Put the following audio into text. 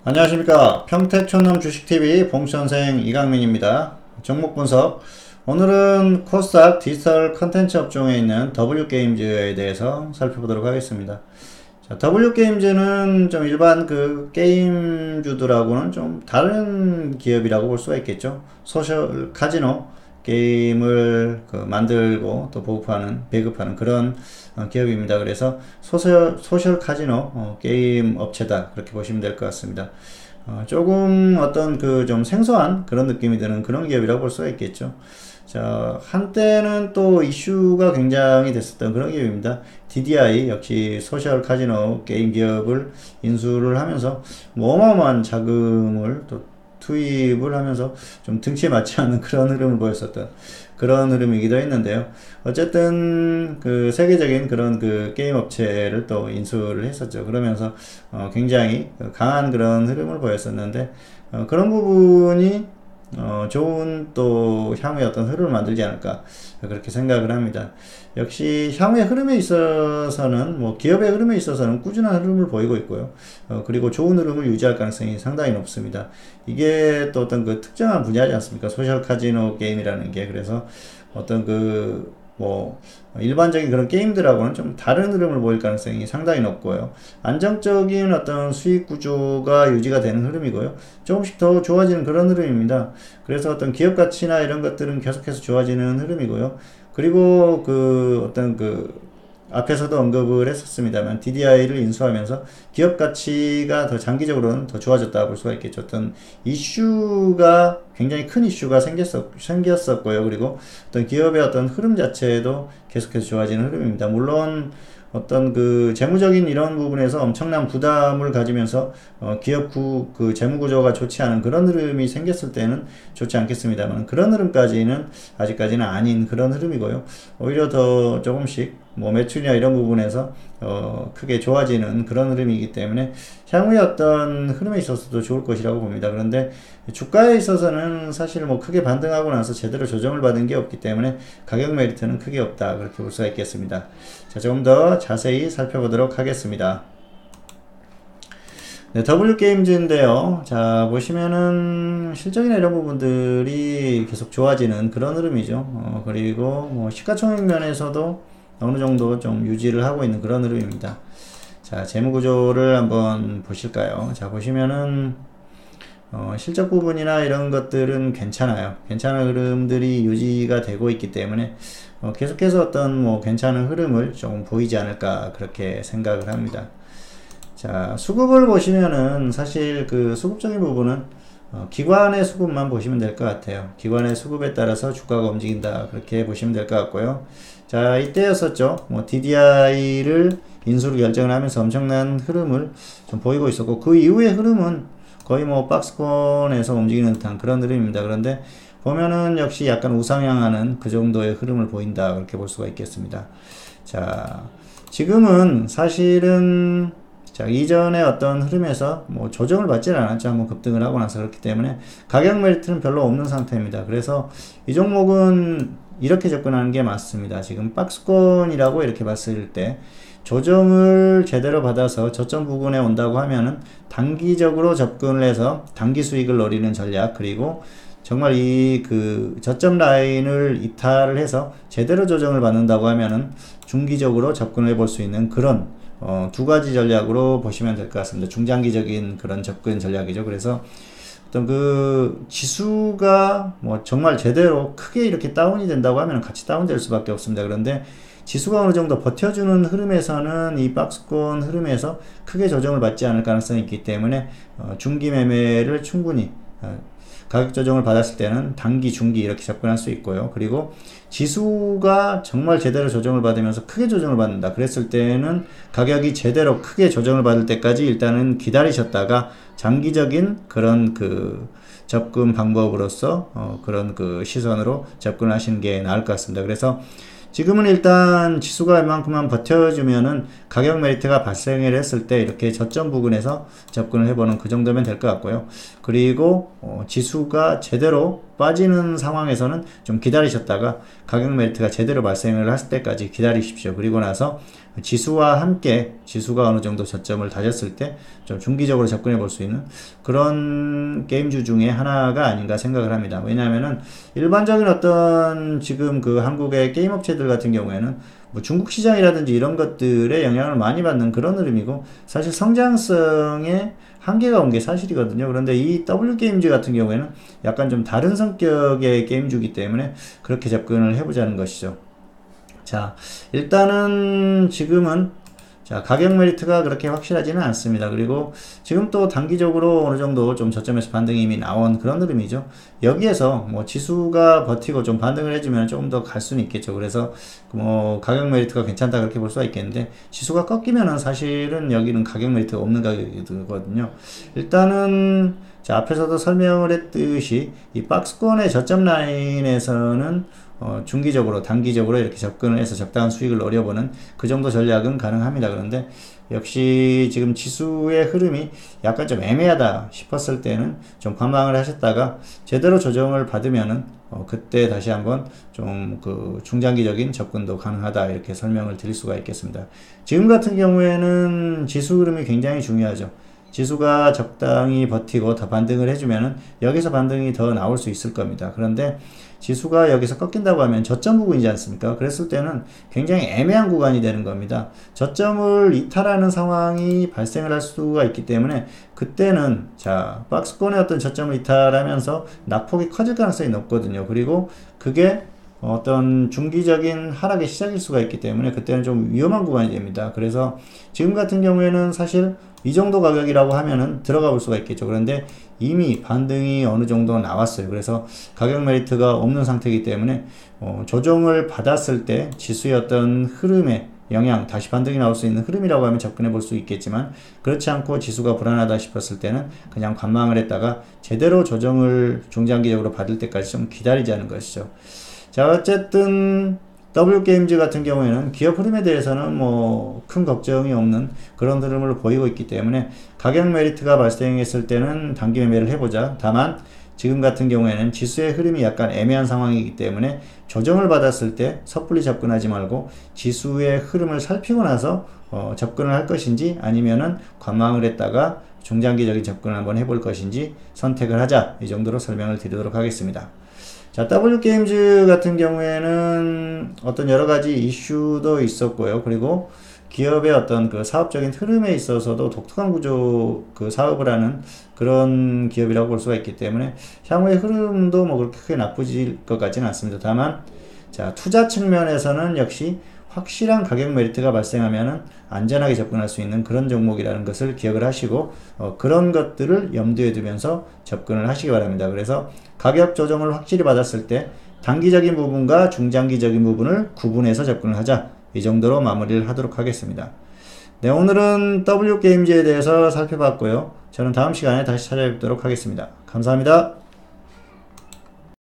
안녕하십니까. 평택촌놈 주식TV 봉선생 이강민입니다. 종목 분석. 오늘은 코스닥 디지털 컨텐츠 업종에 있는 W게임즈에 대해서 살펴보도록 하겠습니다. 자, W게임즈는 좀 일반 그 게임주들하고는 좀 다른 기업이라고 볼 수가 있겠죠. 소셜 카지노 게임을 만들고 또 보급하는, 배급하는 그런 기업입니다. 그래서 소셜 카지노 게임 업체다. 그렇게 보시면 될 것 같습니다. 조금 어떤 그 좀 생소한 그런 느낌이 드는 그런 기업이라고 볼 수가 있겠죠. 자, 한때는 또 이슈가 굉장히 됐었던 그런 기업입니다. DDI 역시 소셜 카지노 게임 기업을 인수를 하면서 어마어마한 자금을 또 투입을 하면서 좀 등치에 맞지 않는 그런 흐름을 보였었던 그런 흐름이기도 했는데요. 어쨌든 그 세계적인 그런 그 게임 업체를 또 인수를 했었죠. 그러면서 굉장히 강한 그런 흐름을 보였었는데 그런 부분이 좋은 또 향후의 어떤 흐름을 만들지 않을까 그렇게 생각을 합니다. 역시 향후의 흐름에 있어서는 기업의 흐름에 있어서는 꾸준한 흐름을 보이고 있고요. 그리고 좋은 흐름을 유지할 가능성이 상당히 높습니다. 이게 또 어떤 그 특정한 분야지 않습니까? 소셜 카지노 게임이라는 게. 그래서 어떤 일반적인 그런 게임들하고는 좀 다른 흐름을 보일 가능성이 상당히 높고요. 안정적인 어떤 수익 구조가 유지가 되는 흐름이고요. 조금씩 더 좋아지는 그런 흐름입니다. 그래서 어떤 기업 가치나 이런 것들은 계속해서 좋아지는 흐름이고요. 그리고 앞에서도 언급을 했었습니다만 DDI를 인수하면서 기업 가치가 더 장기적으로는 더 좋아졌다 볼 수가 있겠죠. 어떤 이슈가 굉장히 큰 이슈가 생겼었고요. 그리고 어떤 기업의 어떤 흐름 자체도 계속해서 좋아지는 흐름입니다. 물론 어떤 그 재무적인 이런 부분에서 엄청난 부담을 가지면서 기업 그 재무 구조가 좋지 않은 그런 흐름이 생겼을 때는 좋지 않겠습니다만 그런 흐름까지는 아직까지는 아닌 그런 흐름이고요. 오히려 더 조금씩 매출이나 이런 부분에서 크게 좋아지는 그런 흐름이기 때문에 향후의 어떤 흐름에 있어서도 좋을 것이라고 봅니다. 그런데 주가에 있어서는 사실 크게 반등하고 나서 제대로 조정을 받은 게 없기 때문에 가격 메리트는 크게 없다 그렇게 볼 수가 있겠습니다. 자, 조금 더 자세히 살펴보도록 하겠습니다. 네, W게임즈인데요. 자, 보시면은 실적이나 이런 부분들이 계속 좋아지는 그런 흐름이죠. 그리고 시가총액 면에서도 어느 정도 좀 유지를 하고 있는 그런 흐름입니다. 자, 재무구조를 한번 보실까요? 자, 보시면은 실적 부분이나 이런 것들은 괜찮아요. 괜찮은 흐름들이 유지가 되고 있기 때문에 계속해서 어떤 괜찮은 흐름을 좀 보이지 않을까 그렇게 생각을 합니다. 자, 수급을 보시면은 사실 그 수급적인 부분은 기관의 수급만 보시면 될 것 같아요. 기관의 수급에 따라서 주가가 움직인다 그렇게 보시면 될 것 같고요. 자, 이때였었죠. DDI를 인수를 결정을 하면서 엄청난 흐름을 좀 보이고 있었고 그 이후의 흐름은 거의 박스권에서 움직이는 듯한 그런 흐름입니다. 그런데 보면은 역시 약간 우상향하는 그 정도의 흐름을 보인다 그렇게 볼 수가 있겠습니다. 자, 지금은 사실은 이전의 어떤 흐름에서 조정을 받지는 않았죠. 한번 급등을 하고 나서. 그렇기 때문에 가격 메리트는 별로 없는 상태입니다. 그래서 이 종목은 이렇게 접근하는 게 맞습니다. 지금 박스권이라고 이렇게 봤을 때 조정을 제대로 받아서 저점 부근에 온다고 하면은 단기적으로 접근을 해서 단기 수익을 노리는 전략, 그리고 정말 저점 라인을 이탈을 해서 제대로 조정을 받는다고 하면은 중기적으로 접근을 해볼 수 있는 그런 두 가지 전략으로 보시면 될 것 같습니다. 중장기적인 그런 접근 전략이죠. 그래서 어떤 그 지수가 정말 제대로 크게 이렇게 다운이 된다고 하면 같이 다운될 수밖에 없습니다. 그런데 지수가 어느 정도 버텨주는 흐름에서는 이 박스권 흐름에서 크게 조정을 받지 않을 가능성이 있기 때문에 중기 매매를 충분히 가격 조정을 받았을 때는 단기, 중기 이렇게 접근할 수 있고요. 그리고 지수가 정말 제대로 조정을 받으면서 크게 조정을 받는다. 그랬을 때는 가격이 제대로 크게 조정을 받을 때까지 일단은 기다리셨다가 장기적인 그런 접근 방법으로서 그런 시선으로 접근하시는 게 나을 것 같습니다. 그래서 지금은 일단 지수가 이만큼만 버텨주면은 가격 메리트가 발생을 했을 때 이렇게 저점 부근에서 접근을 해보는 그 정도면 될 것 같고요. 그리고 지수가 제대로 빠지는 상황에서는 좀 기다리셨다가 가격 메리트가 제대로 발생을 했을 때까지 기다리십시오. 그리고 나서 지수와 함께 지수가 어느 정도 저점을 다졌을 때 좀 중기적으로 접근해 볼 수 있는 그런 게임주 중에 하나가 아닌가 생각을 합니다. 왜냐하면은 일반적인 어떤 지금 그 한국의 게임 업체들 같은 경우에는 뭐 중국 시장이라든지 이런 것들에 영향을 많이 받는 그런 흐름이고 사실 성장성에 한계가 온 게 사실이거든요. 그런데 이 W게임즈 같은 경우에는 약간 좀 다른 성격의 게임주기 때문에 그렇게 접근을 해보자는 것이죠. 자, 일단은 지금은 자, 가격 메리트가 그렇게 확실하지는 않습니다. 그리고 지금 또 단기적으로 어느 정도 좀 저점에서 반등이 이미 나온 그런 흐름이죠. 여기에서 뭐 지수가 버티고 좀 반등을 해주면 조금 더 갈 수는 있겠죠. 그래서 뭐 가격 메리트가 괜찮다 그렇게 볼 수가 있겠는데 지수가 꺾이면은 사실은 여기는 가격 메리트가 없는 가격이거든요. 일단은 자, 앞에서도 설명을 했듯이 이 박스권의 저점 라인에서는 중기적으로 단기적으로 이렇게 접근을 해서 적당한 수익을 노려보는 그 정도 전략은 가능합니다. 그런데 역시 지금 지수의 흐름이 약간 좀 애매하다 싶었을 때는 좀 관망을 하셨다가 제대로 조정을 받으면은 그때 다시 한번 좀 그 중장기적인 접근도 가능하다 이렇게 설명을 드릴 수가 있겠습니다. 지금 같은 경우에는 지수 흐름이 굉장히 중요하죠. 지수가 적당히 버티고 더 반등을 해주면은 여기서 반등이 더 나올 수 있을 겁니다. 그런데 지수가 여기서 꺾인다고 하면 저점 부분이지 않습니까? 그랬을 때는 굉장히 애매한 구간이 되는 겁니다. 저점을 이탈하는 상황이 발생을 할 수가 있기 때문에 그때는 자 박스권의 어떤 저점을 이탈하면서 낙폭이 커질 가능성이 높거든요. 그리고 그게 어떤 중기적인 하락의 시작일 수가 있기 때문에 그때는 좀 위험한 구간이 됩니다. 그래서 지금 같은 경우에는 사실 이 정도 가격이라고 하면은 들어가 볼 수가 있겠죠. 그런데 이미 반등이 어느 정도 나왔어요. 그래서 가격 메리트가 없는 상태이기 때문에 조정을 받았을 때 지수의 어떤 흐름에 영향, 다시 반등이 나올 수 있는 흐름이라고 하면 접근해 볼 수 있겠지만 그렇지 않고 지수가 불안하다 싶었을 때는 그냥 관망을 했다가 제대로 조정을 중장기적으로 받을 때까지 좀 기다리자는 것이죠. 자, 어쨌든 W게임즈 같은 경우에는 기업 흐름에 대해서는 뭐 큰 걱정이 없는 그런 흐름을 보이고 있기 때문에 가격 메리트가 발생했을 때는 단기 매매를 해보자. 다만 지금 같은 경우에는 지수의 흐름이 약간 애매한 상황이기 때문에 조정을 받았을 때 섣불리 접근하지 말고 지수의 흐름을 살피고 나서 접근을 할 것인지 아니면은 관망을 했다가 중장기적인 접근을 한번 해볼 것인지 선택을 하자. 이 정도로 설명을 드리도록 하겠습니다. 자, W게임즈 같은 경우에는 어떤 여러 가지 이슈도 있었고요. 그리고 기업의 어떤 그 사업적인 흐름에 있어서도 독특한 구조 그 사업을 하는 그런 기업이라고 볼 수가 있기 때문에 향후의 흐름도 뭐 그렇게 크게 나쁘질 것 같지는 않습니다. 다만 자, 투자 측면에서는 역시 확실한 가격 메리트가 발생하면은 안전하게 접근할 수 있는 그런 종목이라는 것을 기억을 하시고 그런 것들을 염두에 두면서 접근을 하시기 바랍니다. 그래서 가격 조정을 확실히 받았을 때 단기적인 부분과 중장기적인 부분을 구분해서 접근을 하자. 이 정도로 마무리를 하도록 하겠습니다. 네, 오늘은 W게임즈에 대해서 살펴봤고요. 저는 다음 시간에 다시 찾아뵙도록 하겠습니다. 감사합니다.